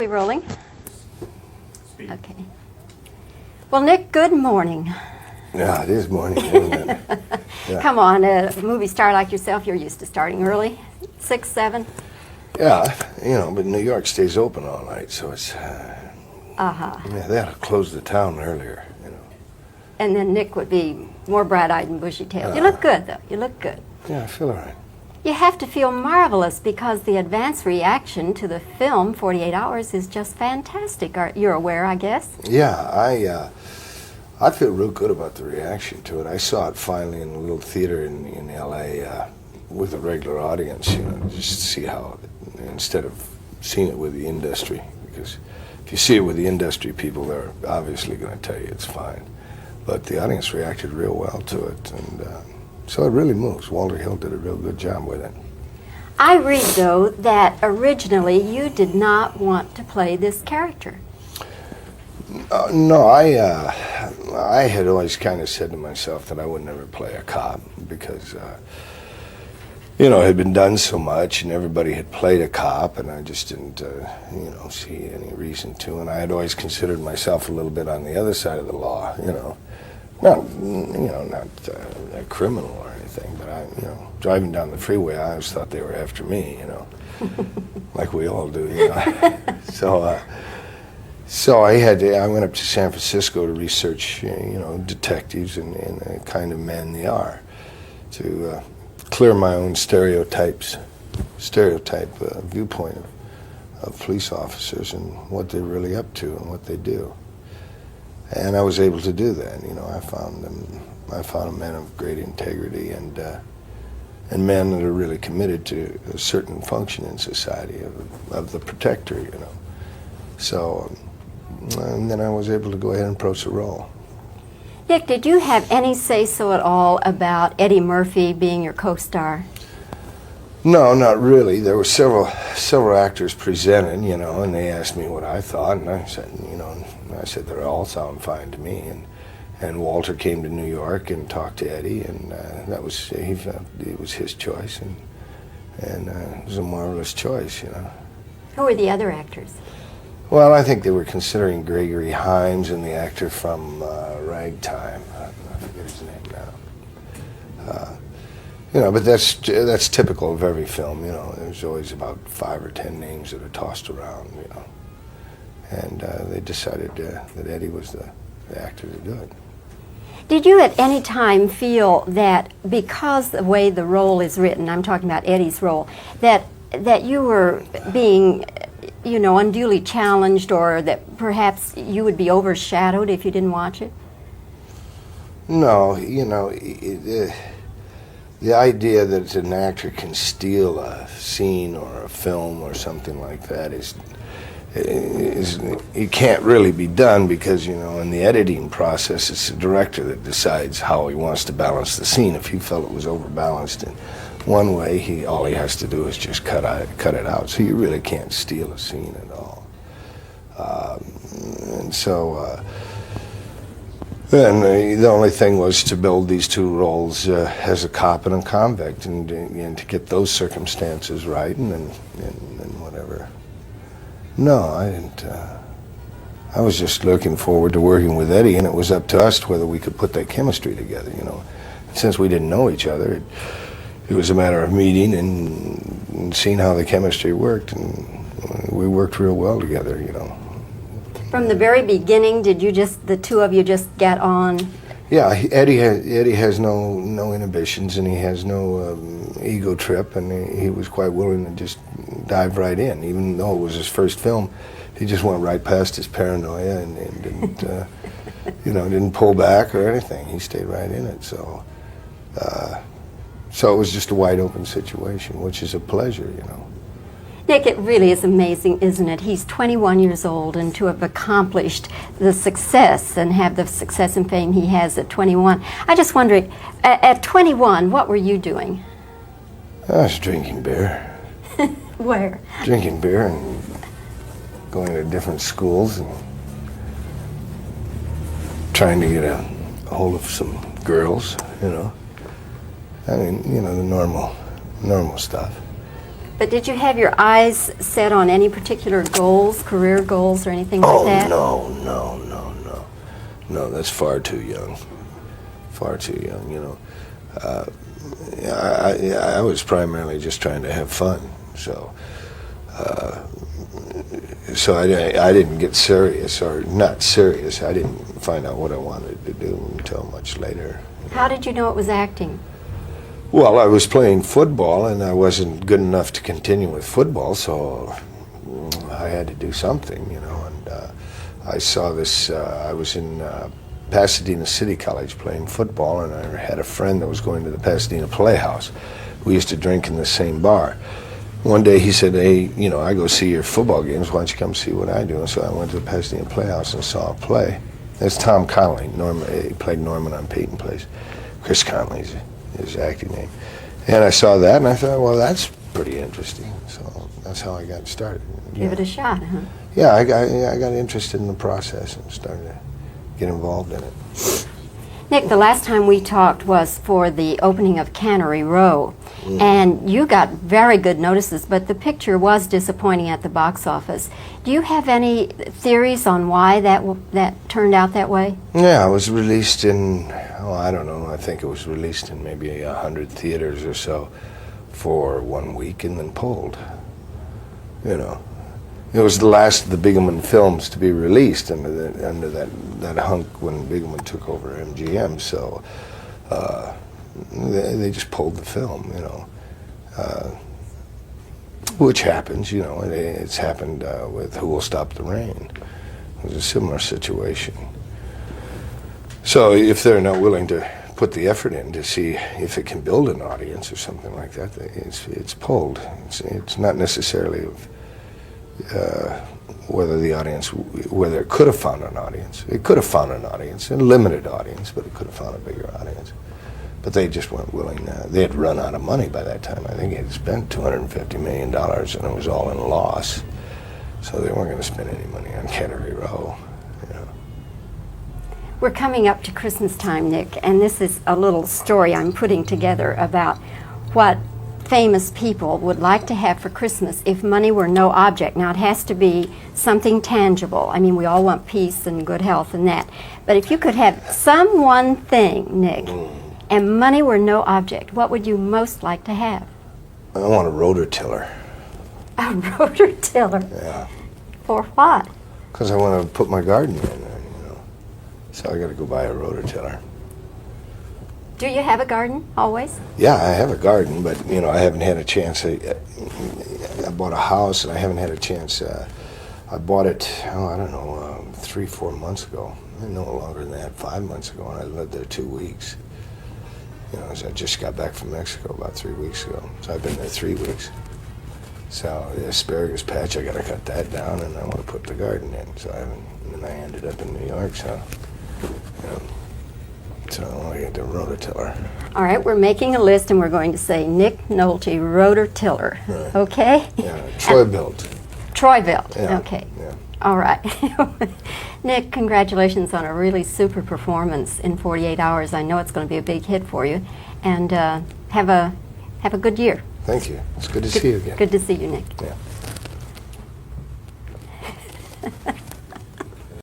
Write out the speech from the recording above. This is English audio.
We rolling? Okay. Well, Nick, good morning. Yeah, it is morning, isn't it? Yeah. Come on, a movie star like yourself, you're used to starting early, 6, 7? Yeah, but New York stays open all night, so it's... Yeah, they had to close the town earlier, And then Nick would be more bright-eyed and bushy-tailed. You look good, though. You look good. Yeah, I feel all right. You have to feel marvelous because the advance reaction to the film, 48 Hours, is just fantastic. You're aware, I guess? Yeah, I feel real good about the reaction to it. I saw it finally in a little theater in L.A. With a regular audience, just to see how, instead of seeing it with the industry, because if you see it with the industry people, they're obviously going to tell you it's fine. But the audience reacted real well to it, and so it really moves. Walter Hill did a real good job with it. I read, though, that originally you did not want to play this character. No, I had always kind of said to myself that I would never play a cop because, it had been done so much and everybody had played a cop, and I just didn't, see any reason to. And I had always considered myself a little bit on the other side of the law, not a criminal or anything, but driving down the freeway, I always thought they were after me, like we all do, So I went up to San Francisco to research, detectives and the kind of men they are, to clear my own stereotype viewpoint of police officers and what they're really up to and what they do. And I was able to do that. I found men of great integrity and men that are really committed to a certain function in society of the protector, So, and then I was able to go ahead and approach the role. Nick, did you have any say-so at all about Eddie Murphy being your co-star? No, not really. There were several actors presented, and they asked me what I thought, and I said, they all sound fine to me. And Walter came to New York and talked to Eddie, and it was his choice, and it was a marvelous choice, Who were the other actors? Well, I think they were considering Gregory Hines and the actor from Ragtime. I forget his name now. But that's typical of every film. There's always about 5 or 10 names that are tossed around. And they decided that Eddie was the actor to do it. Did you at any time feel that because the way the role is written, I'm talking about Eddie's role, that you were being unduly challenged, or that perhaps you would be overshadowed if you didn't watch it? No, the idea that an actor can steal a scene or a film or something like that is it can't really be done because, in the editing process, it's the director that decides how he wants to balance the scene. If he felt it was overbalanced in one way, all he has to do is just cut it out. So you really can't steal a scene at all. And so then the only thing was to build these two roles as a cop and a convict, and to get those circumstances right, and whatever. No, I didn't. I was just looking forward to working with Eddie, and it was up to us whether we could put that chemistry together. Since we didn't know each other, it was a matter of meeting and seeing how the chemistry worked, and we worked real well together, From the very beginning, did the two of you just get on? Yeah, Eddie has no inhibitions, and he has no ego trip, and he was quite willing to just dive right in. Even though it was his first film, he just went right past his paranoia and didn't, didn't pull back or anything. He stayed right in it, so it was just a wide open situation, which is a pleasure, Nick, it really is amazing, isn't it? He's 21 years old, and to have accomplished the success and have the success and fame he has at 21. I just wondered, at 21, what were you doing? I was drinking beer. Where? Drinking beer and going to different schools and trying to get a hold of some girls, I mean, the normal stuff. But did you have your eyes set on any particular goals, career goals, or anything like that? No. No, that's far too young. Far too young, you know. I was primarily just trying to have fun, so I didn't get serious, or not serious. I didn't find out what I wanted to do until much later. How did you know it was acting? Well, I was playing football, and I wasn't good enough to continue with football, so I had to do something, you know. And I saw this. I was in Pasadena City College playing football, and I had a friend that was going to the Pasadena Playhouse. We used to drink in the same bar. One day he said, "Hey, you know, I go see your football games. Why don't you come see what I do?" And so I went to the Pasadena Playhouse and saw a play. It's Tom Conley. He played Norman on Peyton Place. Chris Conley's his acting name. And I saw that, and I thought, well, that's pretty interesting. So that's how I got started. Give it a shot, huh? Yeah, I got interested in the process and started to get involved in it. Nick, the last time we talked was for the opening of Cannery Row, and you got very good notices, but the picture was disappointing at the box office. Do you have any theories on why that turned out that way? Yeah, it was released in, I don't know, I think it was released in maybe 100 theaters or so for 1 week and then pulled, you know. It was the last of the Bigeman films to be released under that hunk when Bigeman took over MGM, so they just pulled the film, you know, which happens, you know. It's happened with Who Will Stop the Rain. It was a similar situation. So if they're not willing to put the effort in to see if it can build an audience or something like that, it's pulled. It's not necessarily whether it could have found an audience. It could have found an audience, a limited audience, but it could have found a bigger audience. But they just weren't willing. They had run out of money by that time. I think they had spent $250 million, and it was all in loss. So they weren't going to spend any money on Cannery Row. You know. We're coming up to Christmas time, Nick, and this is a little story I'm putting together about what famous people would like to have for Christmas if money were no object. Now, it has to be something tangible. I mean, we all want peace and good health and that. But if you could have some one thing, Nick, and money were no object, what would you most like to have? I want a rototiller. A rototiller? Yeah. For what? Because I want to put my garden in there, you know. So I got to go buy a rototiller. Do you have a garden always? Yeah, I have a garden, but you know, I haven't had a chance. I bought a house, and I haven't had a chance. I bought it, I don't know, 3-4 months ago. No longer than that, 5 months ago, and I lived there 2 weeks. You know, so I just got back from Mexico about 3 weeks ago, so I've been there 3 weeks. So the asparagus patch, I got to cut that down, and I want to put the garden in. So I haven't, and I ended up in New York, so. You know, so I want to get the rototiller. All right, we're making a list, and we're going to say Nick Nolte, rototiller. Right. Okay? Yeah, Troy built. Troy built. Yeah. Okay. Yeah. All right. Nick, congratulations on a really super performance in 48 hours. I know it's going to be a big hit for you. And have a good year. Thank you. It's good to see you again. Good to see you, Nick. Yeah.